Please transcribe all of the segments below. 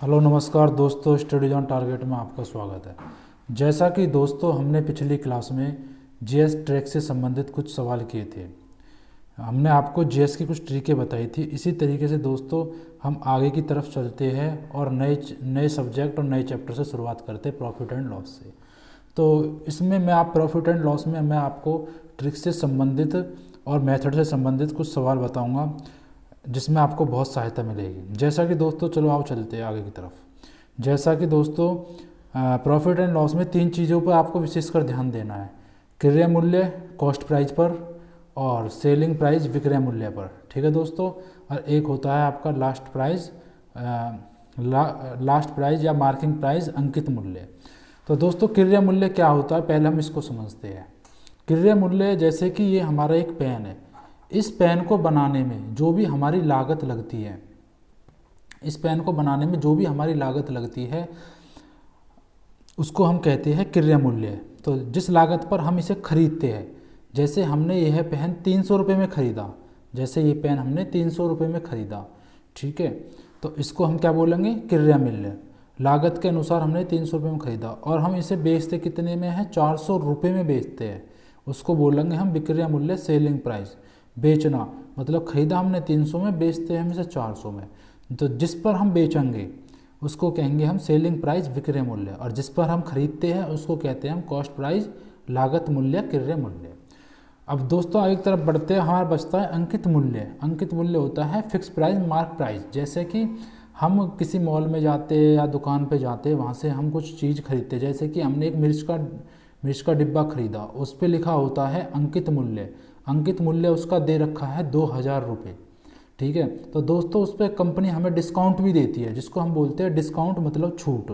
Hello नमस्कार दोस्तों, studies on target में आपका स्वागत है। जैसा कि दोस्तों हमने पिछली क्लास में जीएस ट्रैक से संबंधित कुछ सवाल किए थे। हमने आपको जीएस की कुछ ट्रिकें बताई थी। इसी तरीके से दोस्तों हम आगे की तरफ चलते हैं और नए नए सब्जेक्ट और नए चैप्टर से शुरुआत करते हैं, प्रॉफिट एंड लॉस से। तो इसमें प्रॉफिट एंड लॉस में मैं आपको ट्रिक से संबंधित और मेथड से संबंधित कुछ सवाल बताऊंगा, जिसमें आपको बहुत सहायता मिलेगी। जैसा कि दोस्तों चलो आओ चलते हैं आगे की तरफ। जैसा कि दोस्तों प्रॉफिट एंड लॉस में 3 चीज़ों पर आपको विशेषकर ध्यान देना है: क्रय मूल्य कॉस्ट प्राइस पर, और सेलिंग प्राइस विक्रय मूल्य पर। ठीक है दोस्तों। और एक होता है आपका लास्ट प्राइस या मार्किंग प्राइस, अंकित मूल्य। तो दोस्तों क्रय मूल्य क्या होता है, पहले हम इसको समझते हैं। क्रय मूल्य जैसे कि ये हमारा एक पेन है, इस पेन को बनाने में जो भी हमारी लागत लगती है, उसको हम कहते हैं क्रय मूल्य। तो जिस लागत पर हम इसे खरीदते हैं, जैसे हमने यह पेन 300 रुपये में खरीदा, ठीक है, तो इसको हम क्या बोलेंगे, क्रय मूल्य। लागत के अनुसार हमने 300 रुपये में खरीदा और हम इसे बेचते कितने में है, 400 रुपये में बेचते हैं, उसको बोलेंगे हम विक्रय मूल्य, सेलिंग प्राइस। बेचना मतलब खरीदा हमने 300 में, बेचते हैं हम इसे 400 में। तो जिस पर हम बेचेंगे उसको कहेंगे हम सेलिंग प्राइस, विक्रय मूल्य, और जिस पर हम खरीदते हैं उसको कहते हैं हम कॉस्ट प्राइस, लागत मूल्य, क्रय मूल्य। अब दोस्तों आगे की तरफ बढ़ते हैं। हमारा बचता है अंकित मूल्य। अंकित मूल्य होता है फिक्स प्राइस, मार्क प्राइस। जैसे कि हम किसी मॉल में जाते हैं या दुकान पे जाते हैं, वहाँ से हम कुछ चीज़ खरीदते हैं। जैसे कि हमने एक मिर्च का डिब्बा खरीदा, उस पर लिखा होता है अंकित मूल्य। अंकित मूल्य उसका दे रखा है 2000 रुपये। ठीक है, तो दोस्तों उस पर कंपनी हमें डिस्काउंट भी देती है, जिसको हम बोलते हैं डिस्काउंट, मतलब छूट।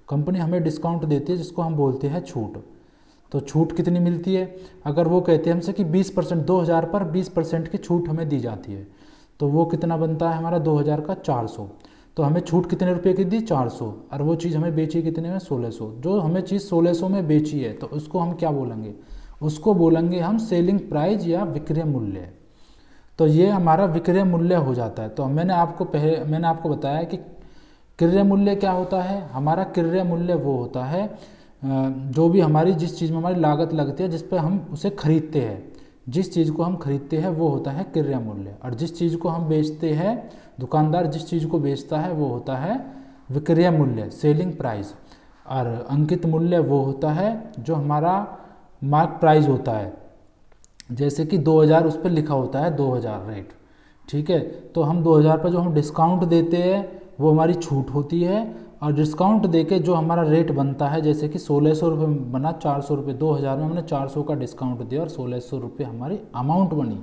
कंपनी हमें डिस्काउंट देती है, जिसको हम बोलते हैं छूट। तो छूट कितनी मिलती है, अगर वो कहते हैं हमसे कि 20%, 2000 पर 20% की छूट हमें दी जाती है, तो वो कितना बनता है हमारा 2000 का 400। तो हमें छूट कितने रुपए की दी, 400, और वो चीज़ हमें बेची कितने में, 1600। जो हमें चीज़ 1600 में बेची है, तो उसको हम क्या बोलेंगे, उसको बोलेंगे हम सेलिंग प्राइस या विक्रय मूल्य। तो ये हमारा विक्रय मूल्य हो जाता है। तो मैंने आपको बताया कि क्रय मूल्य क्या होता है। हमारा क्रय मूल्य वो होता है जो भी हमारी, जिस चीज़ में हमारी लागत लगती है, जिस पर हम उसे खरीदते हैं, जिस चीज़ को हम खरीदते हैं वो होता है क्रय मूल्य। और जिस चीज़ को हम बेचते हैं, दुकानदार जिस चीज़ को बेचता है वो होता है विक्रय मूल्य, सेलिंग प्राइस। और अंकित मूल्य वो होता है जो हमारा मार्क प्राइस होता है। जैसे कि 2000 उस पर लिखा होता है, 2000 रेट। ठीक है, तो हम 2000 पर जो हम डिस्काउंट देते हैं वो हमारी छूट होती है, और डिस्काउंट देके जो हमारा रेट बनता है, जैसे कि 1600 रुपये बना, 400 रुपये, 2000 में हमने 400 का डिस्काउंट दिया और 1600 रुपये हमारी अमाउंट बनी।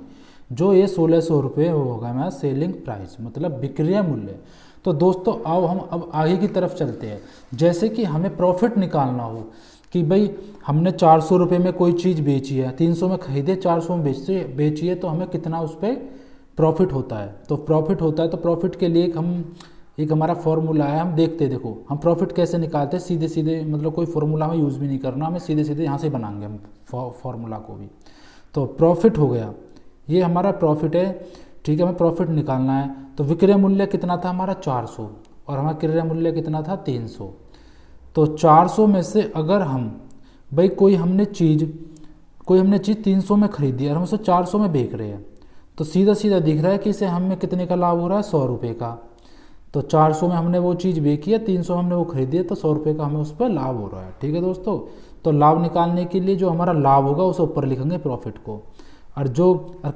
जो ये 1600 रुपये वो होगा हमारा सेलिंग प्राइस, मतलब विक्रय मूल्य। तो दोस्तों आओ हम अब आगे की तरफ चलते हैं। जैसे कि हमें प्रॉफिट निकालना हो कि भाई हमने 400 रुपये में कोई चीज़ बेची है, 300 में खरीदे, 400 में बेची है, तो हमें कितना उस पर प्रॉफिट होता है। तो प्रॉफिट के लिए एक हमारा फॉर्मूला है, हम देखते हैं। देखो हम प्रॉफिट कैसे निकालते हैं, सीधे सीधे, मतलब कोई फॉर्मूला हमें यूज़ भी नहीं करना, हमें सीधे सीधे यहाँ से बनाएंगे हम फॉर्मूला को भी। तो प्रॉफिट हो गया, ये हमारा प्रॉफिट है। ठीक है, हमें प्रॉफिट निकालना है। तो विक्रय मूल्य कितना था हमारा, 400, और हमारा क्रय मूल्य कितना था, 300। तो 400 में से अगर हम भाई कोई हमने चीज़ 300 में खरीदी और हम उसे 400 में बेच रहे हैं, तो सीधा सीधा दिख रहा है कि इसे हमें कितने का लाभ हो रहा है, 100 रुपये का। तो 400 में हमने वो चीज़ बेची है, 300 में हमने वो खरीदी है, तो 100 रुपये का हमें उस पर लाभ हो रहा है। ठीक है दोस्तों, तो लाभ निकालने के लिए जो हमारा लाभ होगा उसे ऊपर लिखेंगे प्रॉफिट को। और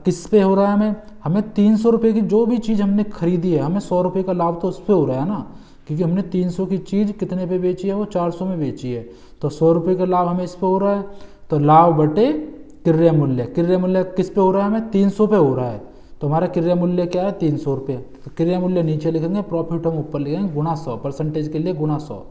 किस पे हो रहा है, हमें 300 रुपये की जो भी चीज़ हमने खरीदी है, हमें 100 रुपये का लाभ तो उस पर हो रहा है ना, क्योंकि हमने 300 की चीज़ कितने पे बेची है, वो 400 में बेची है, तो 100 रुपये का लाभ हमें इस पे हो रहा है। तो लाभ बटे क्रय मूल्य, क्रय मूल्य किस पे हो रहा है, हमें 300 पे हो रहा है, तो हमारा क्रय मूल्य क्या है, 300 रुपये। तो क्रय मूल्य नीचे लिखेंगे, प्रॉफिट हम ऊपर लिखेंगे, गुणा 100, परसेंटेज के लिए गुणा 100।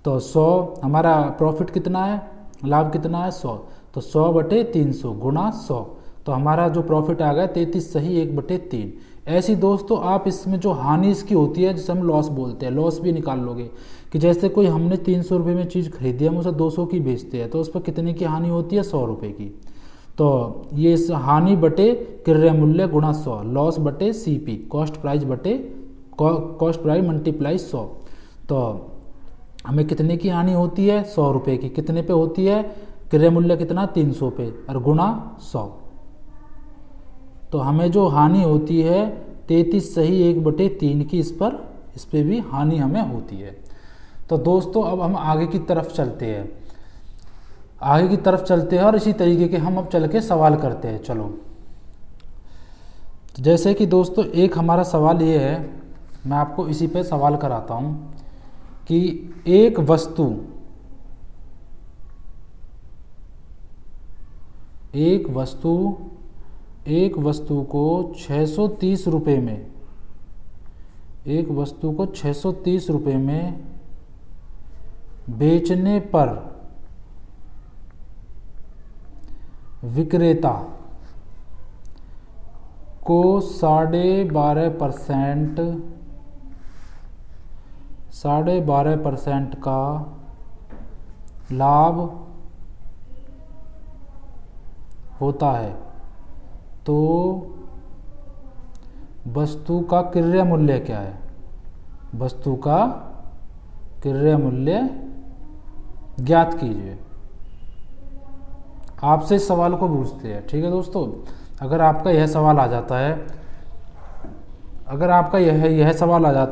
तो 100 हमारा प्रॉफिट कितना है, लाभ कितना है, 100, तो 100 बटे 300 गुणा 100, तो हमारा जो प्रॉफिट आ गया 33 सही 1/3। ऐसी दोस्तों आप इसमें जो हानि इसकी होती है, जिसे हम लॉस बोलते हैं, लॉस भी निकाल लोगे कि जैसे कोई हमने 300 रुपये में चीज़ खरीदी, हम उसे 200 की बेचते हैं, तो उस पर कितने की हानि होती है, 100 रुपये की। तो ये हानि बटे क्रय मूल्य गुणा 100, लॉस बटे CP, कॉस्ट प्राइस मल्टीप्लाई 100। तो हमें कितने की हानि होती है, 100 रुपये की। कितने पे होती है, क्रय मूल्य कितना, 300 पे, और गुणा 100। तो हमें जो हानि होती है 33 सही 1/3 की, इस पे भी हानि हमें होती है। तो दोस्तों अब हम आगे की तरफ चलते हैं, और इसी तरीके के हम अब चल के सवाल करते हैं। चलो, जैसे कि दोस्तों एक हमारा सवाल ये है, मैं आपको इसी पे सवाल कराता हूँ कि एक वस्तु को 630 रुपये में, एक वस्तु को 630 रुपये में बेचने पर विक्रेता को 12.5% का लाभ होता है, तो वस्तु का क्रय मूल्य क्या है? वस्तु का क्रय मूल्य ज्ञात कीजिए। आपसे इस सवाल को पूछते हैं। ठीक है दोस्तों, अगर आपका यह सवाल आ जाता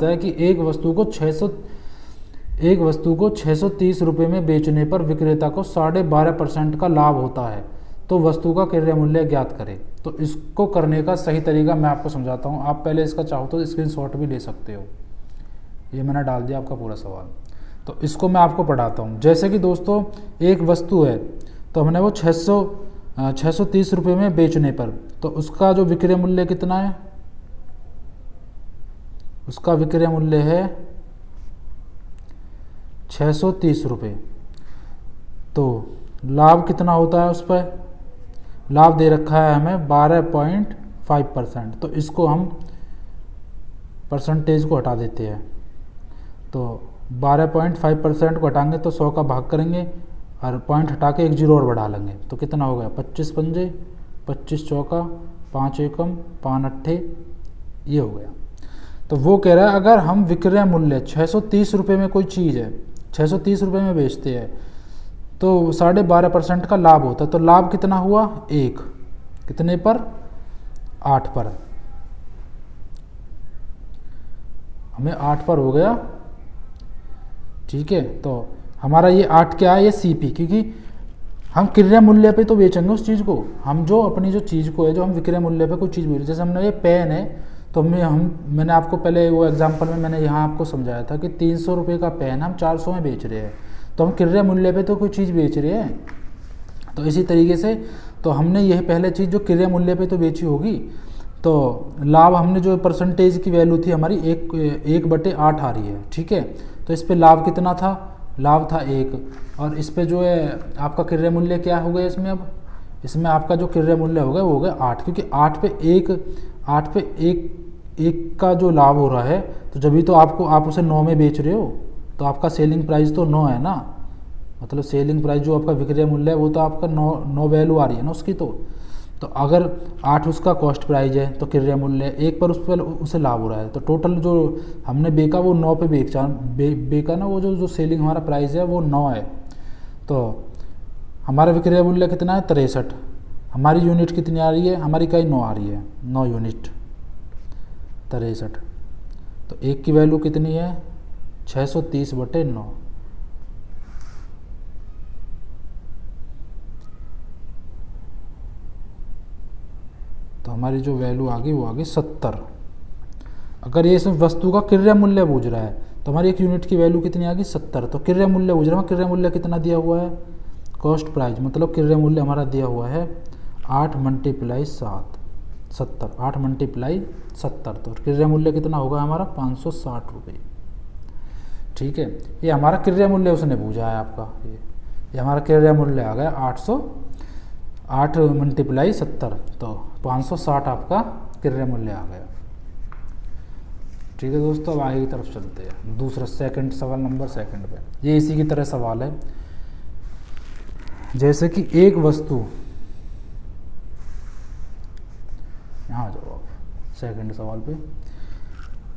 है, कि एक वस्तु को 630 रुपये में बेचने पर विक्रेता को 12.5% का लाभ होता है, तो वस्तु का क्रय मूल्य ज्ञात करें। तो इसको करने का सही तरीका मैं आपको समझाता हूँ। आप पहले इसका चाहो तो स्क्रीनशॉट भी ले सकते हो। ये मैंने डाल दिया आपका पूरा सवाल। तो इसको मैं आपको पढ़ाता हूँ। जैसे कि दोस्तों एक वस्तु है, तो हमने वो 630 रुपये में बेचने पर, तो उसका जो विक्रय मूल्य कितना है, उसका विक्रय मूल्य है 630 रुपये। तो लाभ कितना होता है, उस पर लाभ दे रखा है हमें 12.5%। तो इसको हम परसेंटेज को हटा देते हैं। तो 12.5% को हटाएंगे तो 100 का भाग करेंगे और पॉइंट हटा के एक जीरो और बढ़ा लेंगे, तो कितना हो गया, 25 पंजे 25 चौका 5 एकम 5 अट्ठे, ये हो गया। तो वो कह रहा है अगर हम विक्रय मूल्य 630 रुपये में कोई चीज़ है, 630 रुपये में बेचते हैं, तो 12.5% का लाभ होता है। तो लाभ कितना हुआ, 1, कितने पर, 8 पर, हमें 8 पर हो गया। ठीक है, तो हमारा ये 8 क्या है, ये CP, क्योंकि हम क्रय मूल्य पे तो बेचेंगे उस चीज़ को। हम जो अपनी जो चीज़ को है, जो हम विक्रय मूल्य पे कोई चीज़ बेच, जैसे हमने ये पेन है, तो मैंने आपको पहले वो एग्जांपल में मैंने यहाँ आपको समझाया था कि 300 रुपये का पेन हम 400 में बेच रहे हैं, तो हम क्रय मूल्य पे तो कोई चीज़ बेच रहे हैं। तो इसी तरीके से तो हमने यह पहले चीज़ जो क्रय मूल्य पे तो बेची होगी, तो लाभ हमने जो परसेंटेज की वैल्यू थी हमारी 1/8 आ रही है। ठीक है, तो इस पे लाभ कितना था, लाभ था 1, और इस पे जो है आपका क्रय मूल्य क्या हो गया, इसमें आपका जो क्रय मूल्य हो गया वो हो गया 8, क्योंकि 8 पे एक का जो लाभ हो रहा है, तो जब भी तो आप उसे 9 में बेच रहे हो, तो आपका सेलिंग प्राइस तो 9 है ना, मतलब सेलिंग प्राइस जो आपका विक्रय मूल्य है वो तो आपका 9 वैल्यू आ रही है ना उसकी। तो अगर 8 उसका कॉस्ट प्राइस है, तो क्रय मूल्य 1 पर उसे लाभ हो रहा है, तो टोटल जो हमने बेका वो 9 पे बेका ना, वो जो सेलिंग हमारा प्राइस है वो 9 है। तो हमारा विक्रय मूल्य कितना है, 63। हमारी यूनिट कितनी आ रही है, हमारी इकाई 9 आ रही है, 9 यूनिट 63। तो 1 की वैल्यू कितनी है, 630/9। तो हमारी जो वैल्यू आ गई वो आ गई 70। अगर ये इसमें वस्तु का क्रय मूल्य पूछ रहा है, तो हमारी एक यूनिट की वैल्यू कितनी आ गई, 70। तो क्रय मूल्य पूछ रहा है, क्रय मूल्य कितना दिया हुआ है, कॉस्ट प्राइस, मतलब क्रय मूल्य हमारा दिया हुआ है 8 × 7, 70, 8 × 70। तो क्रय मूल्य कितना होगा हमारा, 560 रुपये। ठीक है, ये हमारा क्रय मूल्य उसने पूछा है आपका, ये हमारा क्रय मूल्य आ गया 8 × 70, तो 560 आपका क्रय मूल्य आ गया। ठीक है दोस्तों, अब आगे की तरफ चलते हैं, दूसरा सवाल नंबर 2 पे। ये इसी की तरह सवाल है, जैसे कि एक वस्तु, यहाँ जाओ आप 2 सवाल पे,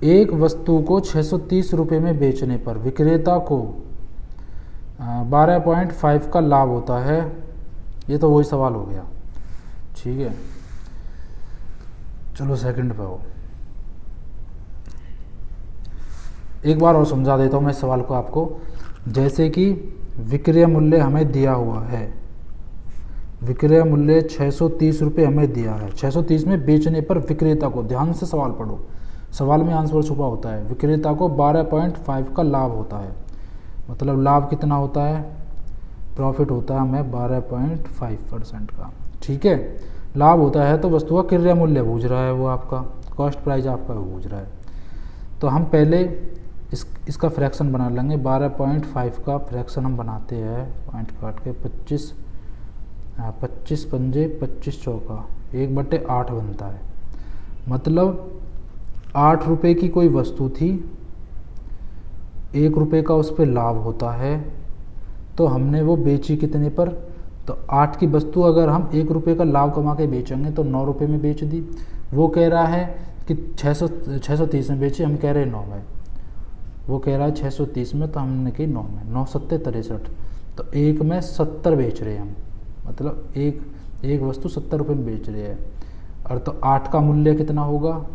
एक वस्तु को 630 रुपये में बेचने पर विक्रेता को 12.5 का लाभ होता है। ये तो वही सवाल हो गया, ठीक है। चलो सेकंड पे हो, एक बार और समझा देता हूँ मैं इस सवाल को आपको। जैसे कि विक्रय मूल्य हमें दिया हुआ है, विक्रय मूल्य 630 रुपये हमें दिया है, 630 में बेचने पर विक्रेता को, ध्यान से सवाल पढ़ो, सवाल में आंसर छुपा होता है, विक्रेता को 12.5 का लाभ होता है। मतलब लाभ कितना होता है, प्रॉफिट होता है हमें 12.5% का, ठीक है। लाभ होता है तो वस्तु का क्रय मूल्य बूझ रहा है, वो आपका कॉस्ट प्राइस आपका बूझ रहा है। तो हम पहले इसका फ्रैक्शन बना लेंगे। 12.5 का फ्रैक्शन हम बनाते हैं, पॉइंट काट के 25 पंजे 25 चौका 1/8 बनता है। मतलब 8 रुपये की कोई वस्तु थी, 1 रुपये का उस पर लाभ होता है, तो हमने वो बेची कितने पर, तो 8 की वस्तु अगर हम 1 रुपये का लाभ कमा के बेचेंगे तो 9 रुपये में बेच दी। वो कह रहा है कि 630 में बेची, हम कह रहे हैं 9 में, वो कह रहा है 630 में, तो हमने कही 9 में, 9 सत्ते 63, तो 1 में 70 बेच रहे हैं हम। मतलब एक वस्तु 70 रुपये में बेच रहे हैं, और तो 8 का मूल्य कितना होगा,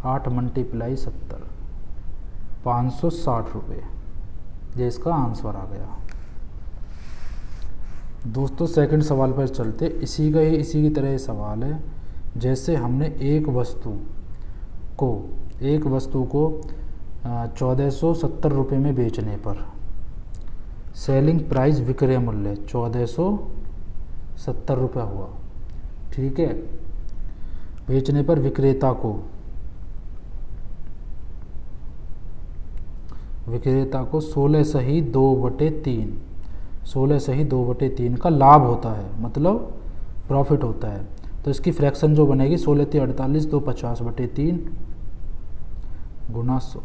8 × 70, 560 रुपये। ये इसका आंसर आ गया। दोस्तों सेकंड सवाल पर चलते, इसी की तरह ये सवाल है। जैसे हमने एक वस्तु को 1470 रुपये में बेचने पर, सेलिंग प्राइस विक्रय मूल्य 1470 रुपये हुआ, ठीक है। बेचने पर विक्रेता को 16 सही 2/3, 16 सही 2/3 का लाभ होता है, मतलब प्रॉफिट होता है। तो इसकी फ्रैक्शन जो बनेगी 16 × 48, 2 50/3 गुना 100,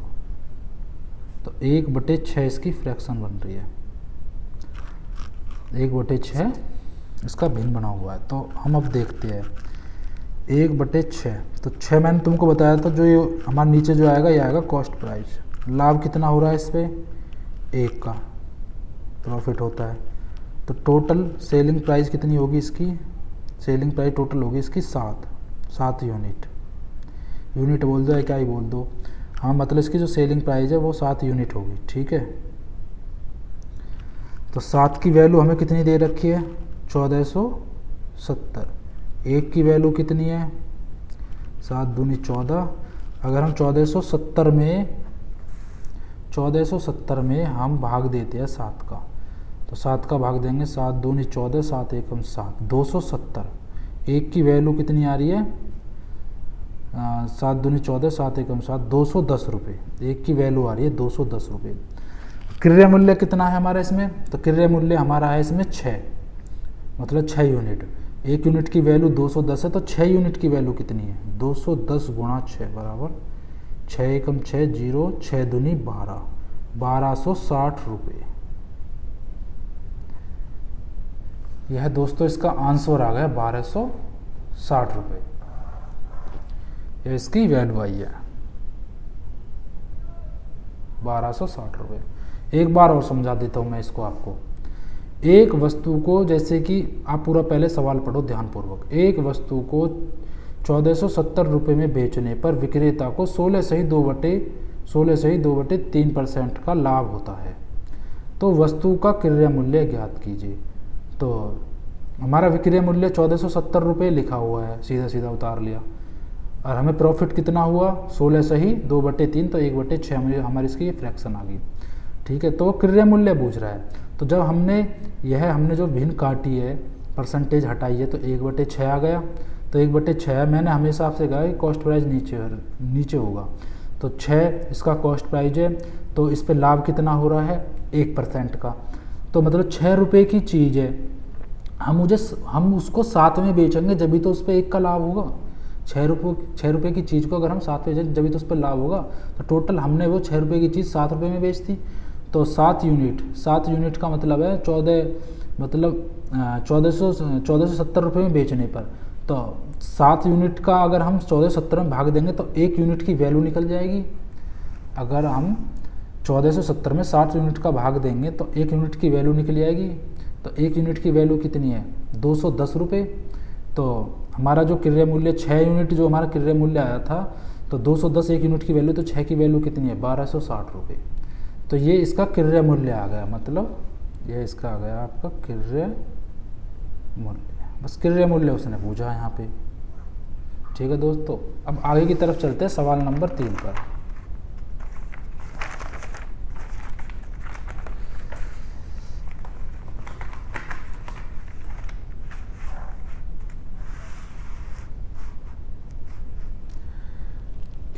तो 1/6 इसकी फ्रैक्शन बन रही है, 1/6 इसका भिन्न बना हुआ है। तो हम अब देखते हैं 1/6, तो 6 मैंने तुमको बताया था, जो ये हमारे नीचे जो आएगा ये आएगा कॉस्ट प्राइस। लाभ कितना हो रहा है इस पर, 1 का प्रॉफिट होता है। तो टोटल सेलिंग प्राइस कितनी होगी इसकी, सेलिंग प्राइस टोटल होगी इसकी 7 यूनिट बोल दो या क्या ही बोल दो, हाँ मतलब इसकी जो सेलिंग प्राइस है वो 7 यूनिट होगी, ठीक है। तो 7 की वैल्यू हमें कितनी दे रखी है, 1470। 1 की वैल्यू कितनी है, 7 दूनी 14। अगर हम 1470 में हम भाग देते हैं 7 का, तो 7 का भाग देंगे, 7 दूनी 14, 7 एकम 7, 270। 1 की वैल्यू कितनी आ रही है, 7 दूनी 14, 7 एकम 7, 210 रुपये। 1 की वैल्यू आ रही है 210 रुपये। क्रय मूल्य कितना है हमारा इसमें, तो क्रय मूल्य हमारा है इसमें 6, मतलब 6 यूनिट। 1 यूनिट की वैल्यू 210 है, तो 6 यूनिट की वैल्यू कितनी है, 210 × 6 बराबर 6 एकम 6 0, 6 दूनी 12, 1260 रुपये। यह दोस्तों इसका आंसर आ गया 1260 रुपये, यह इसकी वैल्यू आई है 1260 रुपये। एक बार और समझा देता हूँ मैं इसको आपको। एक वस्तु को, जैसे कि आप पूरा पहले सवाल पढ़ो ध्यानपूर्वक, एक वस्तु को 1470 रुपये में बेचने पर विक्रेता को 16 सही 2/3% का लाभ होता है। तो वस्तु का क्रय मूल्य ज्ञात कीजिए। तो हमारा विक्रय मूल्य 1470 रुपये लिखा हुआ है, सीधा सीधा उतार लिया, और हमें प्रॉफिट कितना हुआ 16 सही 2/3, तो 1/6 हमारी इसकी फ्रैक्शन आ गई, ठीक है। तो वो क्रय मूल्य पूछ रहा है। तो जब हमने जो भिन्न काटी है, परसेंटेज हटाई है, तो 1/6 आ गया। तो 1/6 मैंने हमेशा आपसे कहा कि कॉस्ट प्राइस नीचे होगा, तो 6 इसका कॉस्ट प्राइस है, तो इस पर लाभ कितना हो रहा है 1% का। तो मतलब 6 रुपये की चीज़ है, हम उसको 7 में बेचेंगे जब भी तो उस पर 1 का लाभ होगा। 6 रुपये की चीज़ को अगर हम 7 में बेचेंगे जब भी तो उस पर लाभ होगा। तो टोटल हमने वो 6 रुपये की चीज़ 7 रुपये में बेच दी। तो 7 यूनिट का मतलब है 1470 रुपये में बेचने पर। तो 7 यूनिट का अगर हम 1470 में भाग देंगे तो 1 यूनिट की वैल्यू निकल जाएगी। अगर हम 1470 में 60 यूनिट का भाग देंगे तो 1 यूनिट की वैल्यू निकल आएगी। तो 1 यूनिट की वैल्यू कितनी है? 210 रुपये। तो हमारा जो क्रय मूल्य 6 यूनिट जो हमारा क्रय मूल्य आया था, तो 210 1 यूनिट की वैल्यू, तो 6 की वैल्यू कितनी है? 1260 रुपये। तो ये इसका क्रय मूल्य आ गया, मतलब ये इसका आ गया आपका क्रय मूल्य। बस क्रय मूल्य उसने पूछा है यहाँ पे। ठीक है दोस्तों, अब आगे की तरफ चलते हैं सवाल नंबर 3 पर।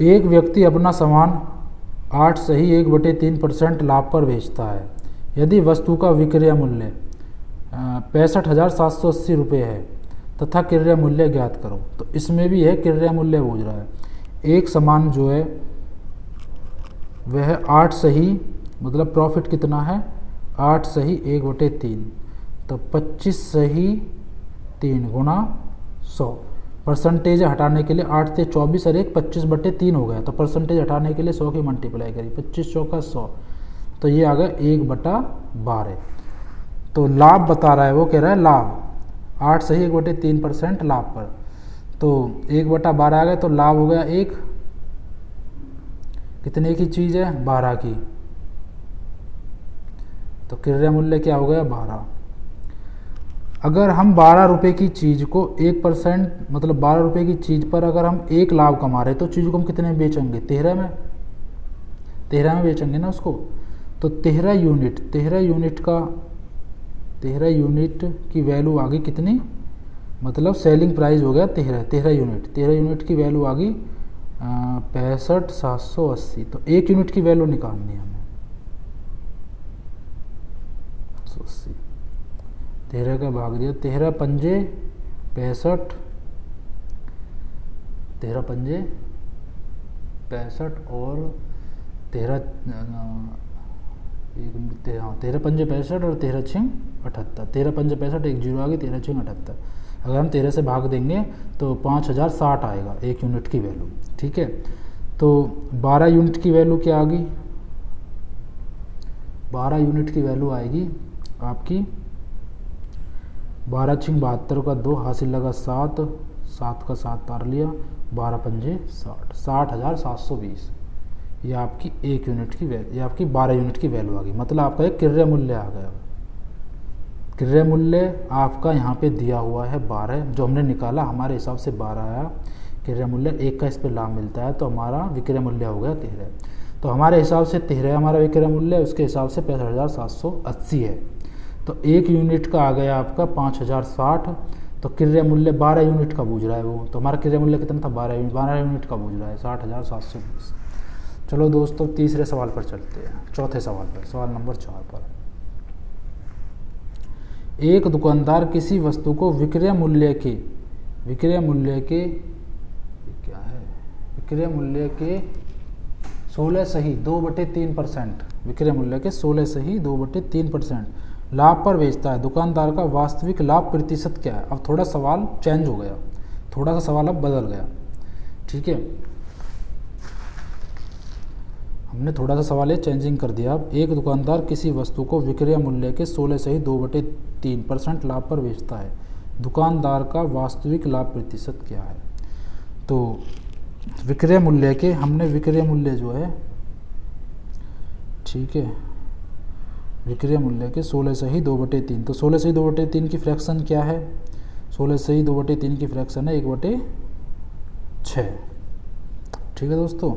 एक व्यक्ति अपना सामान 8 सही 1/3% लाभ पर बेचता है। यदि वस्तु का विक्रय मूल्य 65,780 रुपये है तथा क्रय मूल्य ज्ञात करो। तो इसमें भी है क्रय मूल्य पूछ रहा है। एक सामान जो है वह 8 सही, मतलब प्रॉफिट कितना है? 8 सही 1/3, तो 25 सही 3 गुणा 100। परसेंटेज हटाने के लिए 8 से 24 और 1 25/3 हो गया। तो परसेंटेज हटाने के लिए 100 की मल्टीप्लाई करी, 25 चौका 100, तो ये आ गया 1/12। तो लाभ बता रहा है, वो कह रहा है लाभ 8 सही 1/3% लाभ पर, तो 1/12 आ गया। तो लाभ हो गया 1, कितने की चीज़ है? 12 की। तो क्रय मूल्य क्या हो गया? 12। अगर हम 12 रुपये की चीज़ को 1%, मतलब 12 रुपये की चीज़ पर अगर हम 1 लाभ कमा रहे, तो चीज़ को हम कितने में बेचेंगे? 13 में। 13 में बेचेंगे ना उसको। तो 13 यूनिट की वैल्यू आ गई कितनी? मतलब सेलिंग प्राइस हो गया 13 यूनिट की वैल्यू आ गई 65,780। तो 1 यूनिट की वैल्यू निकालनी है हमें 180। 13 का भाग दिया, 13 पंजे 65, 13 पंजे 65 और 13 पंजे 65 और 13 छिंग 78। 13 पंजे 65, 1 जीरो आ गई, 13 छिंग 78। अगर हम 13 से भाग देंगे तो 5060 आएगा 1 यूनिट की वैल्यू। ठीक है, तो 12 यूनिट की वैल्यू क्या आ गई? 12 यूनिट की वैल्यू आएगी आपकी 12 छिंग 72 का 2 हासिल लगा 7, 7 का 7 तार लिया, 12 पंजे 60, 60,720। ये आपकी 1 यूनिट की वैल्यू, ये आपकी 12 यूनिट की वैल्यू आ गई। मतलब आपका एक क्रय मूल्य आ गया। क्रय मूल्य आपका यहाँ पे दिया हुआ है 12, जो हमने निकाला हमारे हिसाब से 12 आया। क्रय मूल्य 1 का इस पर लाभ मिलता है, तो हमारा विक्रय मूल्य हो गया 13। तो हमारे हिसाब से 13 हमारा विक्रय मूल्य, उसके हिसाब से 65,780 है। तो 1 यूनिट का आ गया आपका 5060। तो क्रय मूल्य 12 यूनिट का पूछ रहा है वो, तो हमारा क्रय मूल्य कितना था? 12 यूनिट का पूछ रहा है, 60,720। चलो दोस्तों, तीसरे सवाल पर चलते हैं, चौथे सवाल पर, सवाल नंबर 4 पर। एक दुकानदार किसी वस्तु को विक्रय मूल्य के क्या है? विक्रय मूल्य के 16 सही 2/3%, विक्रय मूल्य के 16 सही 2/3% लाभ पर बेचता है। दुकानदार का वास्तविक लाभ प्रतिशत क्या है? अब थोड़ा सवाल चेंज हो गया, थोड़ा सा सवाल अब बदल गया। ठीक है, हमने थोड़ा सा सवाल ये चेंजिंग कर दिया। अब एक दुकानदार किसी वस्तु को विक्रय मूल्य के 16 सही 2/3% लाभ पर बेचता है। दुकानदार का वास्तविक लाभ प्रतिशत क्या है? तो विक्रय मूल्य के, हमने विक्रय मूल्य जो है, ठीक है, विक्रय मूल्य के 16 सही 2/3, तो 16 सही 2/3 की फ्रैक्शन क्या है? 16 सही 2/3 की फ्रैक्शन है 1/6। ठीक है दोस्तों,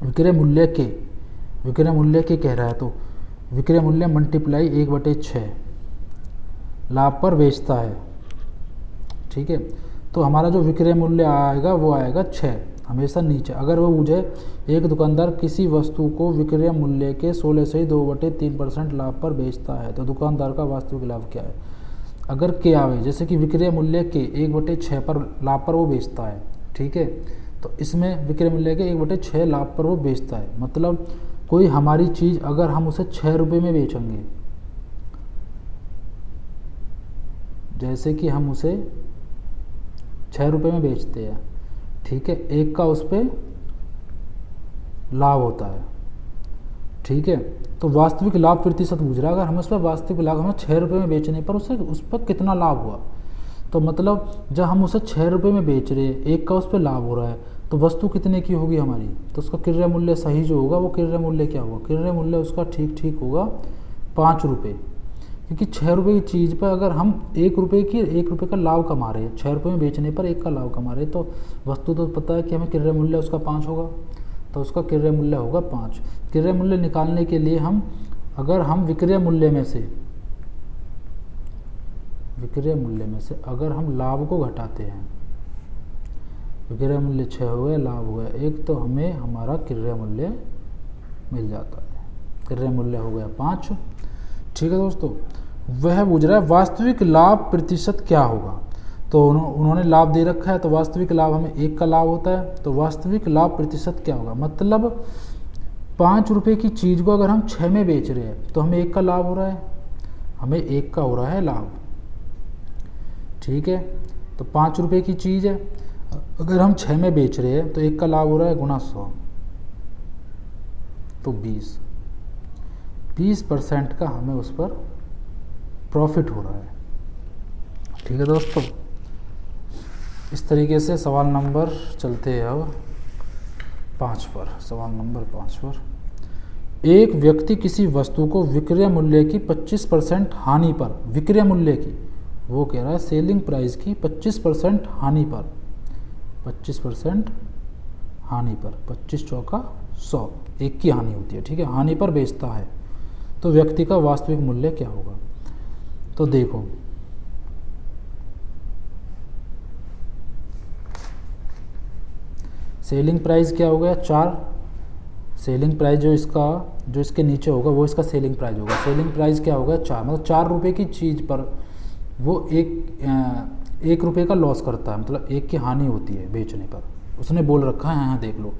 विक्रय मूल्य के कह रहा है, तो विक्रय मूल्य मल्टीप्लाई 1/6 लाभ पर बेचता है। ठीक है, तो हमारा जो विक्रय मूल्य आएगा वो आएगा 6, हमेशा नीचे। अगर वो मुझे एक दुकानदार किसी वस्तु को विक्रय मूल्य के 16 से 2/3% लाभ पर बेचता है, तो दुकानदार का वास्तविक लाभ क्या है? अगर के आवे, जैसे कि विक्रय मूल्य के 1/6 पर लाभ पर वो बेचता है। ठीक है, तो इसमें विक्रय मूल्य के 1/6 लाभ पर वो बेचता है, मतलब कोई हमारी चीज़ अगर हम उसे 6 रुपये में बेचेंगे, जैसे कि हम उसे 6 रुपये में बेचते हैं, ठीक है, एक का उस पर लाभ होता है। ठीक है, तो वास्तविक लाभ प्रतिशत पूछ रहा है, अगर हमें उस पर वास्तविक लाभ हमें 6 रुपये में बेचने पर उस पर कितना लाभ हुआ। तो मतलब जब हम उसे 6 रुपये में बेच रहे हैं, एक का उस पर लाभ हो रहा है, तो वस्तु कितने की होगी हमारी, तो उसका क्रय मूल्य सही जो होगा वो क्रय मूल्य क्या होगा, क्रय मूल्य उसका ठीक होगा 5 रुपये। क्योंकि 6 रुपये की चीज़ पर अगर हम 1 रुपये का लाभ कमा रहे हैं, 6 रुपये में बेचने पर 1 का लाभ कमा रहे हैं, तो वस्तु तो पता है कि हमें क्रय मूल्य उसका 5 होगा, तो उसका क्रय मूल्य होगा 5। क्रय मूल्य निकालने के लिए अगर हम विक्रय मूल्य में से अगर हम लाभ को घटाते हैं, विक्रय मूल्य 6 हो गया, लाभ हो गया 1, तो हमें हमारा क्रय मूल्य मिल जाता है, क्रय मूल्य हो गया 5। ठीक है दोस्तों, वह पूछ रहा है वास्तविक लाभ प्रतिशत क्या होगा। तो उन्होंने लाभ दे रखा है, तो वास्तविक लाभ हमें 1 का लाभ होता है, तो वास्तविक लाभ प्रतिशत क्या होगा, मतलब 5 रुपये की चीज़ को अगर हम 6 में बेच रहे हैं तो हमें 1 का लाभ हो रहा है, हमें 1 का हो रहा है लाभ। ठीक है, तो 5 रुपये की चीज़ है, अगर हम 6 में बेच रहे हैं तो 1 का लाभ हो रहा है गुणा 100, तो 20% का हमें उस पर प्रॉफिट हो रहा है। ठीक है दोस्तों, इस तरीके से सवाल नंबर चलते हैं अब 5 पर। सवाल नंबर 5 पर, एक व्यक्ति किसी वस्तु को विक्रय मूल्य की 25% हानि पर, विक्रय मूल्य की, वो कह रहा है सेलिंग प्राइस की 25% हानि पर, 25% हानि पर, 25 चौका 100, 1 की हानि होती है। ठीक है, हानि पर बेचता है, तो व्यक्ति का वास्तविक मूल्य क्या होगा। तो देखो सेलिंग प्राइस क्या हो गया 4, सेलिंग प्राइस जो इसके नीचे होगा वो इसका सेलिंग प्राइस होगा। सेलिंग प्राइस क्या होगा 4, मतलब 4 रुपये की चीज़ पर वो 1 रुपये का लॉस करता है, मतलब 1 की हानि होती है बेचने पर। उसने बोल रखा है, यहाँ देख लो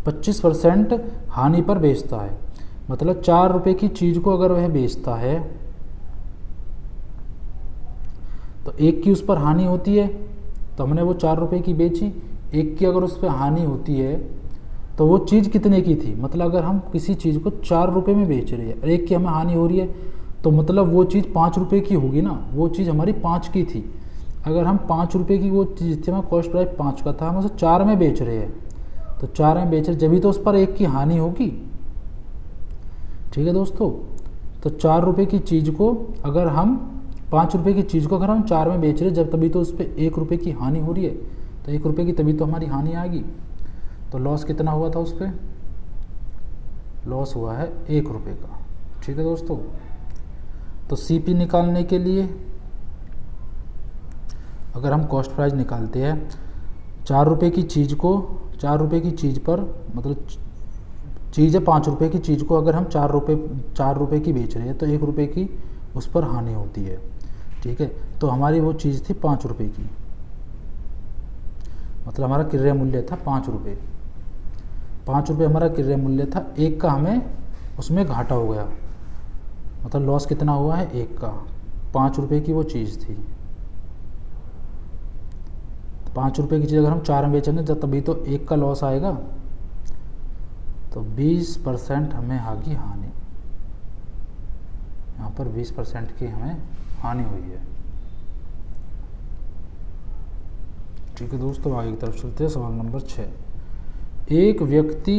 25% हानि पर बेचता है, मतलब 4 रुपये की चीज़ को अगर वह बेचता है तो 1 की उस पर हानि होती है, तो हमने वो 4 रुपये की बेची, 1 की अगर उस पर हानि होती है तो वो चीज़ कितने की थी, मतलब अगर हम किसी चीज़ को 4 रुपये में बेच रहे हैं और 1 की हमें हानि हो रही है, तो मतलब वो चीज़ 5 रुपये की होगी ना, वो चीज़ हमारी 5 की थी। अगर हम 5 रुपये की वो चीज़ थी, हमारा कॉस्ट प्राइस 5 का था, हम उसे 4 में बेच रहे हैं, तो 4 में बेच रहे जब भी तो उस पर 1 की हानि होगी। ठीक है दोस्तों, तो 4 रुपये की चीज़ को अगर हम 5 रुपये की चीज़ को अगर हम 4 में बेच रहे जब, तभी तो उस पर 1 रुपये की हानि हो रही है, तो 1 रुपये की तभी तो हमारी हानि आएगी। तो लॉस कितना हुआ था उस पर, लॉस हुआ है 1 रुपये का। ठीक है दोस्तों, तो CP निकालने के लिए अगर हम कॉस्ट प्राइस निकालते हैं, 4 रुपये की चीज़ को, 4 रुपये की चीज़ पर, मतलब चीज़ है 5 रुपये की चीज़ को अगर हम 4 रुपये की बेच रहे हैं तो 1 रुपये की उस पर हानि होती है। ठीक है, तो हमारी वो चीज़ थी 5 रुपये की, मतलब हमारा क्रय मूल्य था 5 रुपये, 5 रुपये हमारा क्रय मूल्य था, 1 का हमें उसमें घाटा हो गया, मतलब लॉस कितना हुआ है 1 का, 5 रुपये की वो चीज़ थी। 5 रुपये की चीज़ अगर हम 4 में बेचेंगे जब, तभी तो 1 का लॉस आएगा, तो 20% हमें आगी हानि, यहाँ पर 20% की हमें हानि हुई है। ठीक है दोस्तों, आगे की तरफ चलते हैं। सवाल नंबर 6, एक व्यक्ति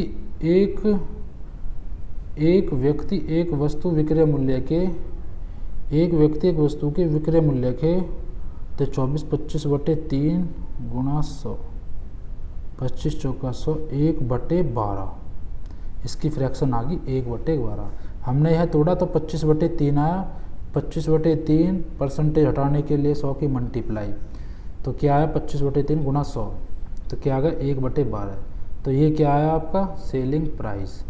एक वस्तु विक्रय मूल्य के, एक व्यक्ति एक वस्तु के विक्रय मूल्य के 24/25/3 गुणा 100, 25 चौका 100, 1/12, इसकी फ्रैक्शन आ गई 1/12। हमने यह तोड़ा तो 25/3 आया, 25/3 परसेंटेज हटाने के लिए 100 की मल्टीप्लाई, तो क्या आया 25/3 गुणा 100, तो क्या आ गया 1/12। तो ये क्या आया आपका सेलिंग प्राइस।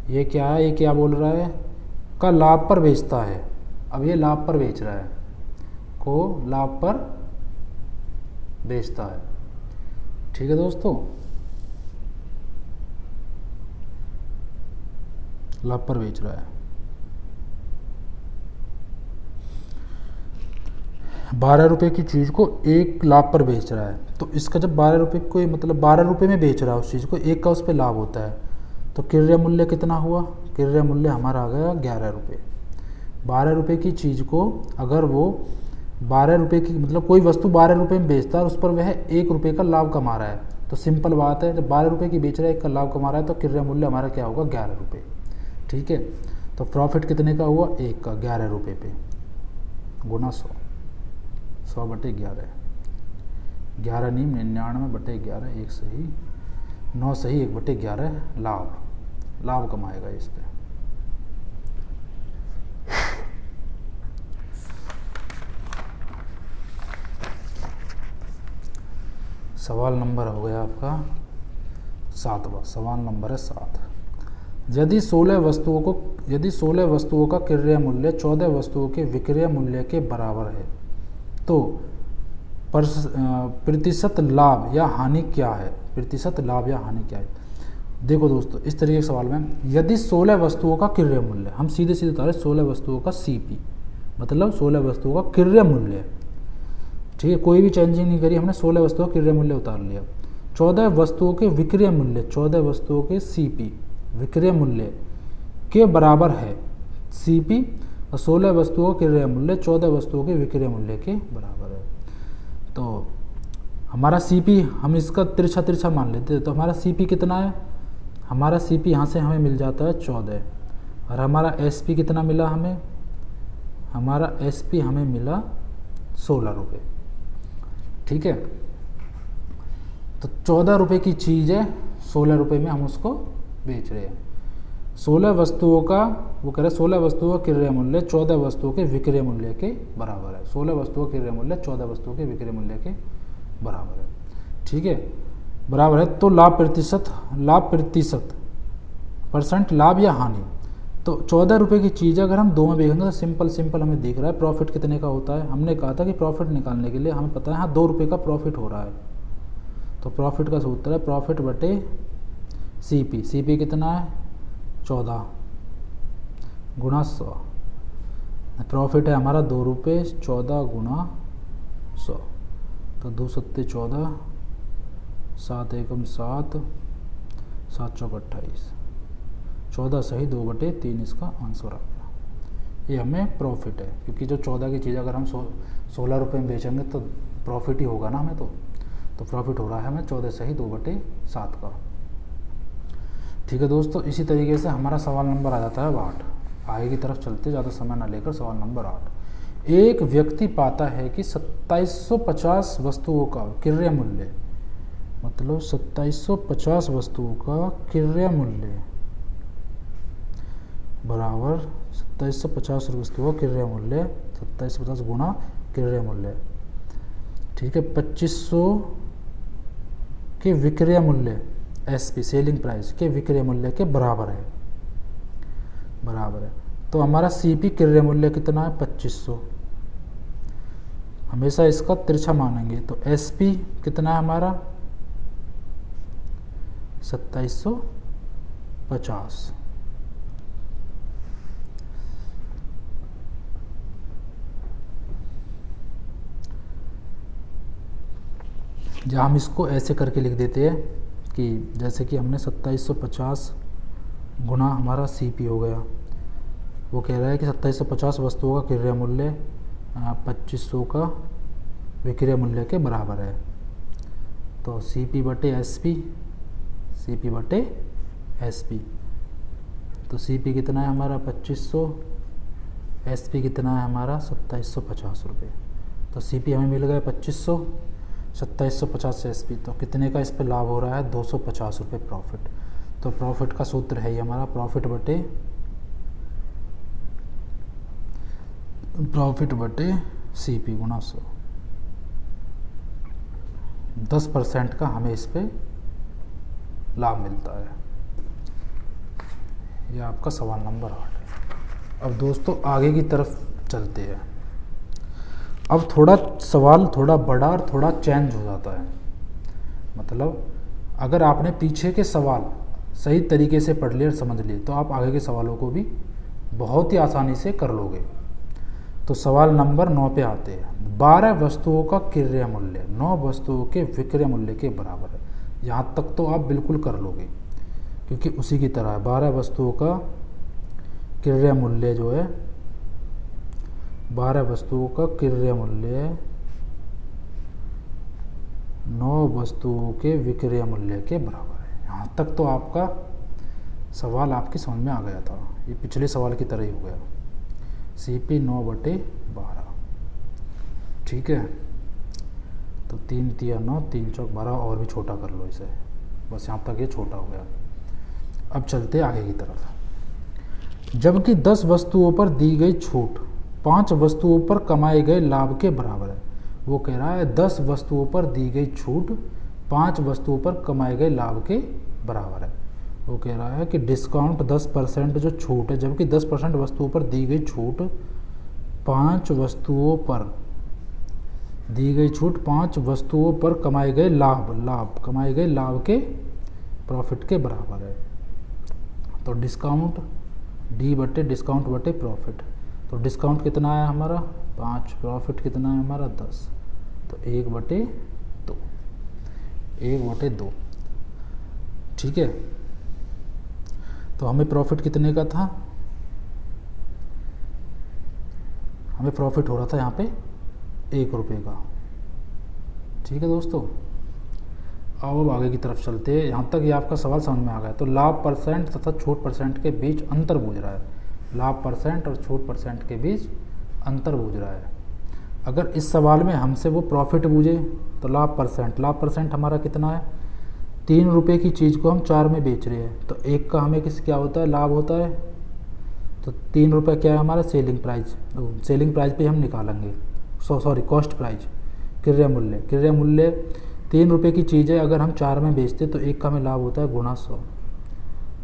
ये क्या है, ये क्या बोल रहा है, का लाभ पर बेचता है। अब ये लाभ पर बेच रहा है, को लाभ पर बेचता है। ठीक है दोस्तों, लाभ पर बेच रहा है। 12 रुपये की चीज़ को 1 लाभ पर बेच रहा है, तो इसका जब 12 रुपये को, मतलब 12 रुपये में बेच रहा है उस चीज़ को, 1 का उस पर लाभ होता है, तो क्रय मूल्य कितना हुआ, क्रय मूल्य हमारा आ गया 11 रुपये। 12 रुपये की चीज़ को अगर वो 12 रुपये की मतलब कोई वस्तु 12 रुपये में बेचता है और उस पर वह 1 रुपये का लाभ कमा रहा है, तो सिंपल बात है, जब 12 रुपये की बेच रहा है 1 का लाभ कमा रहा है तो क्रय मूल्य हमारा क्या होगा 11 रुपये। ठीक है, तो प्रॉफिट कितने का हुआ 1 का 11 रुपये पे गुना 100, 100/11, 11 नहीं 99/11, 1 सही 9 सही 1/11 लाभ कमाएगा इस पे। सवाल नंबर हो गया आपका 7वां, सवाल नंबर है 7। यदि 16 वस्तुओं का क्रय मूल्य 14 वस्तुओं के विक्रय मूल्य के बराबर है तो प्रतिशत लाभ या हानि क्या है, प्रतिशत लाभ या हानि क्या है। देखो दोस्तों, इस तरीके के सवाल में यदि 16 वस्तुओं का क्रय मूल्य, हम सीधे सीधे बता रहे 16 वस्तुओं का CP मतलब 16 वस्तुओं का क्रय मूल्य, ठीक है, कोई भी चेंजिंग नहीं करी हमने, 16 वस्तुओं का क्रय मूल्य उतार लिया। 14 वस्तुओं के विक्रय मूल्य, 14 वस्तुओं के CP विक्रय मूल्य के बराबर है CP, और 16 वस्तुओं का क्रय मूल्य 14 वस्तुओं के विक्रय मूल्य के बराबर है। तो हमारा CP हम इसका तिरछा मान लेते हैं, तो हमारा CP कितना है, हमारा CP यहाँ से हमें मिल जाता है 14, और हमारा SP कितना मिला हमें, हमारा SP हमें मिला 16 रुपये। ठीक है, तो 14 रुपये की चीज़ है, 16 रुपये में हम उसको बेच रहे हैं। 16 वस्तुओं का, वो कह रहे 16 वस्तुओं का क्रय मूल्य 14 वस्तुओं के विक्रय मूल्य के बराबर है। 16 वस्तुओं का क्रय मूल्य 14 वस्तुओं के विक्रय मूल्य के बराबर है। ठीक है, बराबर है, तो लाभ प्रतिशत परसेंट लाभ या हानि। तो 14 रुपये की चीज़ अगर हम 2 में बेचेंगे तो सिंपल हमें दिख रहा है प्रॉफिट कितने का होता है। हमने कहा था कि प्रॉफिट निकालने के लिए हमें पता है हाँ 2 रुपये का प्रॉफिट हो रहा है, तो प्रॉफिट का सूत्र है प्रॉफिट बटे CP कितना है 14 गुणा 100, प्रॉफिट है हमारा 2 रुपये, 14 गुणा 100, तो 2 सत्ते 14, 7 एकम 7, 7 चौक 28, 14 सही 2/3 इसका आंसर आ गया। ये हमें प्रॉफिट है, क्योंकि जो 14 की चीज़ अगर हम 16 रुपये में बेचेंगे तो प्रॉफिट ही होगा ना हमें, तो प्रॉफिट हो रहा है हमें 14 सही 2/7 का। ठीक है दोस्तों, इसी तरीके से हमारा सवाल नंबर आ जाता है 8। आगे की तरफ चलते, ज़्यादा समय ना लेकर सवाल नंबर 8। एक व्यक्ति पाता है कि 2750 वस्तुओं का क्रय मूल्य, मतलब 2750 वस्तुओं का क्रय मूल्य बराबर 2750 वस्तुओं का क्रय मूल्य 2750 गुणा क्रय मूल्य, ठीक है, 2500 के विक्रय मूल्य SP सेलिंग प्राइस के विक्रय मूल्य के बराबर है। तो हमारा CP क्रय मूल्य कितना है 2500, हमेशा इसका तिरछा मानेंगे, तो SP कितना है हमारा 2750। या हम इसको ऐसे करके लिख देते हैं कि जैसे कि हमने 2750 गुना हमारा CP हो गया, वो कह रहा है कि 2750 वस्तुओं का क्रय मूल्य 2500 का विक्रय मूल्य के बराबर है। तो CP बटे SP, तो CP कितना है हमारा 2500, SP कितना है हमारा 2750 रुपये। तो CP हमें मिल गया 2500, 2750 से SP, तो कितने का इस पर लाभ हो रहा है 250 रुपये प्रॉफिट। तो प्रॉफिट का सूत्र है ये हमारा प्रॉफिट बटे CP गुणा 100। 10% का हमें इस पे लाभ मिलता है। यह आपका सवाल नंबर 8 है। अब दोस्तों आगे की तरफ चलते हैं। अब थोड़ा सवाल थोड़ा बड़ा और थोड़ा चेंज हो जाता है। मतलब अगर आपने पीछे के सवाल सही तरीके से पढ़ लिए और समझ लिए तो आप आगे के सवालों को भी बहुत ही आसानी से कर लोगे। तो सवाल नंबर 9 पे आते हैं। 12 वस्तुओं का क्रय मूल्य 9 वस्तुओं के विक्रय मूल्य के बराबर है। यहाँ तक तो आप बिल्कुल कर लोगे क्योंकि उसी की तरह है। 12 वस्तुओं का क्रय मूल्य जो है, 12 वस्तुओं का क्रय मूल्य 9 वस्तुओं के विक्रय मूल्य के बराबर है। यहाँ तक तो आपका सवाल आपकी समझ में आ गया था, ये पिछले सवाल की तरह ही हो गया। CP 9/12, ठीक है। तो 3 तिया 9, 3 चौक 12, और भी छोटा कर लो इसे, बस यहाँ तक ये छोटा हो गया। अब चलते आगे की तरफ। जबकि 10 वस्तुओं पर दी गई छूट 5 वस्तुओं पर कमाए गए लाभ के बराबर है। वो कह रहा है 10 वस्तुओं पर दी गई छूट 5 वस्तुओं पर कमाए गए लाभ के बराबर है। वो कह रहा है कि डिस्काउंट 10% जो छूट है, जबकि 10% वस्तुओं पर दी गई छूट 5 वस्तुओं पर दी गई छूट 5 वस्तुओं पर कमाए गए कमाए गए लाभ के प्रॉफिट के बराबर है। तो डिस्काउंट डिस्काउंट बटे प्रॉफिट, तो डिस्काउंट कितना है हमारा 5, प्रॉफिट कितना है हमारा 10, तो 1/2, ठीक है। तो हमें प्रॉफिट कितने का था, हमें प्रॉफिट हो रहा था यहाँ पे 1 रुपये का, ठीक है दोस्तों। अब आगे की तरफ चलते हैं। यहाँ तक ये आपका सवाल समझ में आ गया। तो लाभ परसेंट तथा छूट परसेंट के बीच अंतर बूझ रहा है, लाभ परसेंट और छूट परसेंट के बीच अंतर बूझ रहा है। अगर इस सवाल में हमसे वो प्रॉफिट बूझे तो लाभ परसेंट हमारा कितना है, 3 रुपये की चीज़ को हम 4 में बेच रहे हैं, तो 1 का हमें क्या होता है, लाभ होता है। तो 3 रुपये क्या है हमारा सेलिंग प्राइस पे हम निकालेंगे, सॉरी कॉस्ट प्राइस, क्रय मूल्य 3 रुपये की चीज़ है, अगर हम 4 में बेचते तो 1 का हमें लाभ होता है गुणा 100,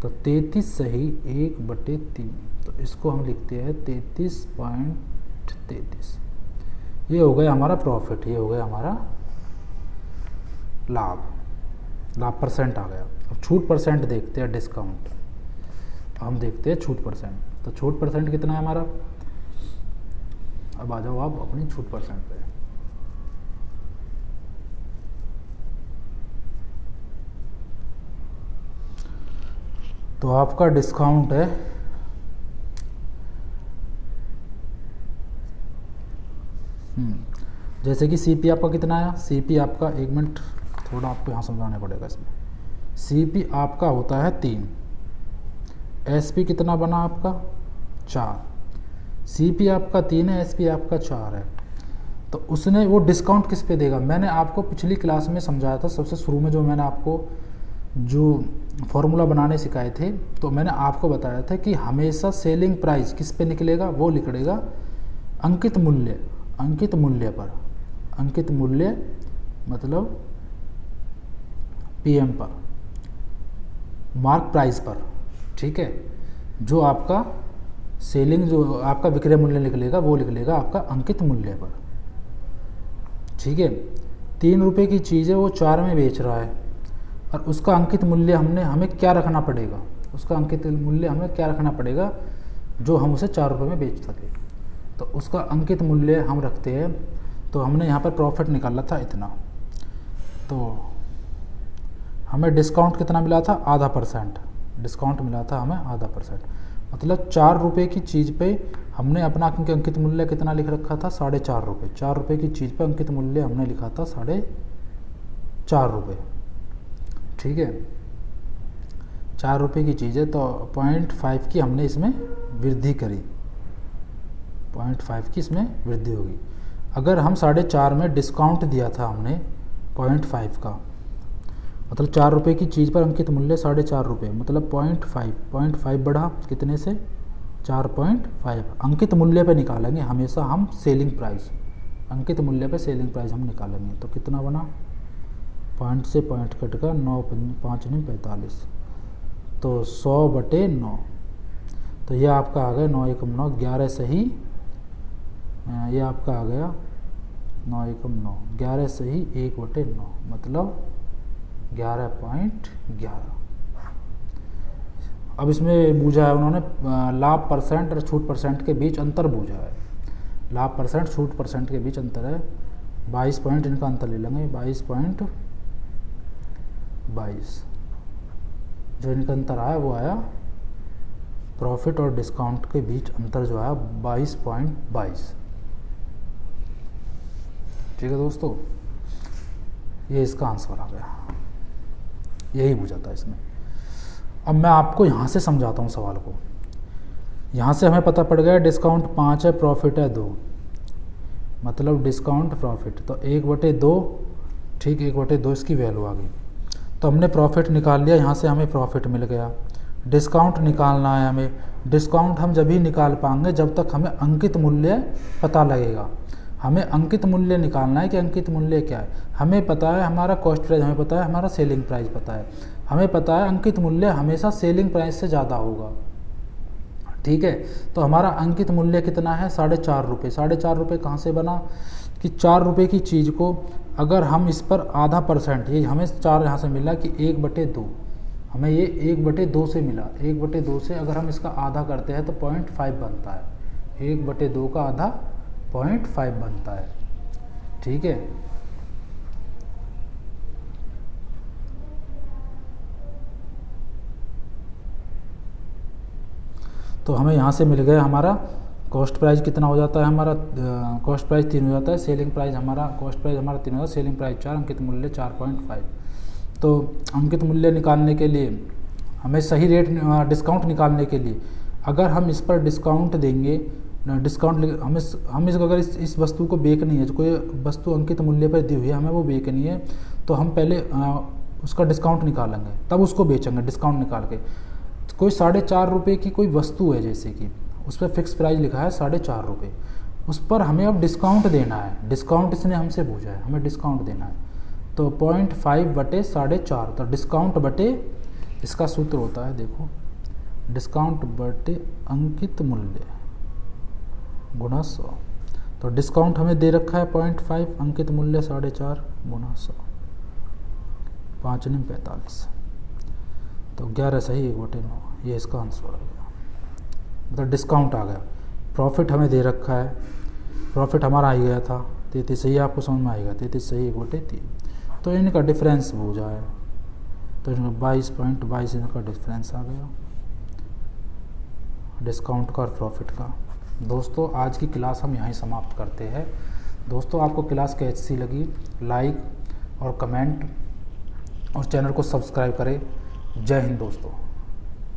तो 33 सही 1/3, तो इसको हम लिखते हैं 33.33। ये हो गया हमारा प्रॉफिट, ये हो गया हमारा लाभ परसेंट आ गया। अब छूट परसेंट देखते हैं, डिस्काउंट हम देखते हैं छूट परसेंट। तो छूट परसेंट कितना है हमारा, अब आ जाओ आप अपनी छूट परसेंट पे। तो आपका डिस्काउंट है जैसे कि CP आपका कितना है, CP आपका, 1 मिनट थोड़ा आपको यहाँ समझाना पड़ेगा इसमें। CP आपका होता है 3, SP कितना बना आपका 4, CP आपका 3 है, SP आपका 4 है। तो उसने वो डिस्काउंट किस पे देगा, मैंने आपको पिछली क्लास में समझाया था, सबसे शुरू में जो मैंने आपको जो फॉर्मूला बनाने सिखाए थे, तो मैंने आपको बताया था कि हमेशा सेलिंग प्राइस किस पे निकलेगा, वो निकलेगा अंकित मूल्य मतलब PM पर, मार्क प्राइस पर, ठीक है। जो आपका जो आपका विक्रय मूल्य निकलेगा वो निकलेगा आपका अंकित मूल्य पर, ठीक है। 3 रुपये की चीज़ है, वो 4 में बेच रहा है, और उसका अंकित मूल्य हमें क्या रखना पड़ेगा, जो हम उसे 4 रुपये में बेच सके। तो उसका अंकित मूल्य हम रखते हैं। तो हमने यहाँ पर प्रॉफिट निकाला था इतना, तो हमें डिस्काउंट कितना मिला था, आधा परसेंट डिस्काउंट मिला था हमें, 0.5%, मतलब 4 रुपये की चीज़ पे हमने अपना अंकित मूल्य कितना लिख रखा था, 4.5 रुपये। 4 रुपये की चीज़ पे अंकित मूल्य हमने लिखा था 4.5 रुपये, ठीक है। 4 रुपये की चीज़ है, तो 0.5 की हमने इसमें वृद्धि करी, 0.5 की इसमें वृद्धि होगी। अगर हम 4.5 में डिस्काउंट दिया था हमने 0.5 का, मतलब 4 रुपये की चीज़ पर अंकित मूल्य 4.5 रुपये, मतलब 0.5 बढ़ा कितने से 4.5। अंकित मूल्य पे निकालेंगे हमेशा हम सेलिंग प्राइस, अंकित मूल्य पे सेलिंग प्राइस हम निकालेंगे। तो कितना बना, पॉइंट से पॉइंट कट का 9 5 9 45, तो 100/9, तो ये आपका आ गया 9 एकम 9, 11 सही, ये आपका आ गया 9 एकम 9, 11 सही 1/9, मतलब 11.11। अब इसमें बूझा है उन्होंने लाभ परसेंट और छूट परसेंट के बीच अंतर बूझा है। लाभ परसेंट छूट परसेंट के बीच अंतर है 22 पॉइंट, इनका अंतर ले लेंगे 22.22, जो इनका अंतर आया वो आया प्रॉफिट और डिस्काउंट के बीच अंतर जो आया 22.22। ठीक है दोस्तों, ये इसका आंसर आ गया, यही पूछा था इसमें। अब मैं आपको यहाँ से समझाता हूँ सवाल को। यहाँ से हमें पता पड़ गया डिस्काउंट 5 है, प्रॉफिट है 2, मतलब डिस्काउंट प्रॉफिट, तो 1/2, ठीक 1/2 इसकी वैल्यू आ गई। तो हमने प्रॉफिट निकाल लिया, यहाँ से हमें प्रॉफिट मिल गया। डिस्काउंट निकालना है हमें। डिस्काउंट हम जब ही निकाल पाएंगे जब तक हमें अंकित मूल्य पता लगेगा। हमें अंकित मूल्य निकालना है कि अंकित मूल्य क्या है। हमें पता है हमारा कॉस्ट प्राइस, हमें पता है हमारा सेलिंग प्राइस पता है, हमें पता है अंकित मूल्य हमेशा सेलिंग प्राइस से ज़्यादा होगा। ठीक है, तो हमारा अंकित मूल्य कितना है 4.5 रुपये। 4.5 रुपये कहाँ से बना कि 4 रुपये की चीज़ को अगर हम इस पर आधा %, ये हमें 4 यहाँ से मिला कि 1/2, हमें ये 1/2 से मिला। 1/2 से अगर हम इसका आधा करते हैं तो 0.5 बनता है। 1/2 का आधा 0.5 बनता है। ठीक है, तो हमें यहाँ से मिल गया हमारा कॉस्ट प्राइस कितना हो जाता है, हमारा कॉस्ट प्राइस 3 हो जाता है, सेलिंग प्राइस हमारा, कॉस्ट प्राइस हमारा 3 हो जाता है, सेलिंग प्राइस 4, अंकित मूल्य 4.5। तो अंकित मूल्य निकालने के लिए हमें सही रेट, डिस्काउंट निकालने के लिए अगर हम इस पर डिस्काउंट देंगे, डिस्काउंट हम इसको अगर इस वस्तु को बेचनी है, कोई वस्तु अंकित मूल्य पर दी हुई है, हमें वो बेचनी है, तो हम पहले उसका डिस्काउंट निकालेंगे, तब उसको बेचेंगे डिस्काउंट निकाल के। कोई 4.5 रुपये की कोई वस्तु है, जैसे कि उस पर फिक्स प्राइस लिखा है 4.5 रुपये, उस पर हमें अब डिस्काउंट देना है। डिस्काउंट इसने हमसे पूछा है, हमें डिस्काउंट देना है, तो 0.5/4.5, तो डिस्काउंट बटे, इसका सूत्र होता है देखो, डिस्काउंट बटे अंकित मूल्य गुणा 100। तो डिस्काउंट हमें दे रखा है 0.5, अंकित मूल्य 4.5 गुणा 100, 5 × 45, तो 11 सही 1/9, ये इसका आंसर आ गया, मतलब डिस्काउंट आ गया। प्रॉफिट हमें दे रखा है, प्रॉफिट हमारा आ गया था 33, सही आपको समझ में आएगा, 33 सही 1/3, तो इनका डिफरेंस हो जाए, तो इनका 22.22 इनका डिफरेंस आ गया डिस्काउंट का और प्रॉफिट का। दोस्तों आज की क्लास हम यहीं समाप्त करते हैं। दोस्तों आपको क्लास कैसी लगी, लाइक और कमेंट और चैनल को सब्सक्राइब करें। जय हिंद दोस्तों।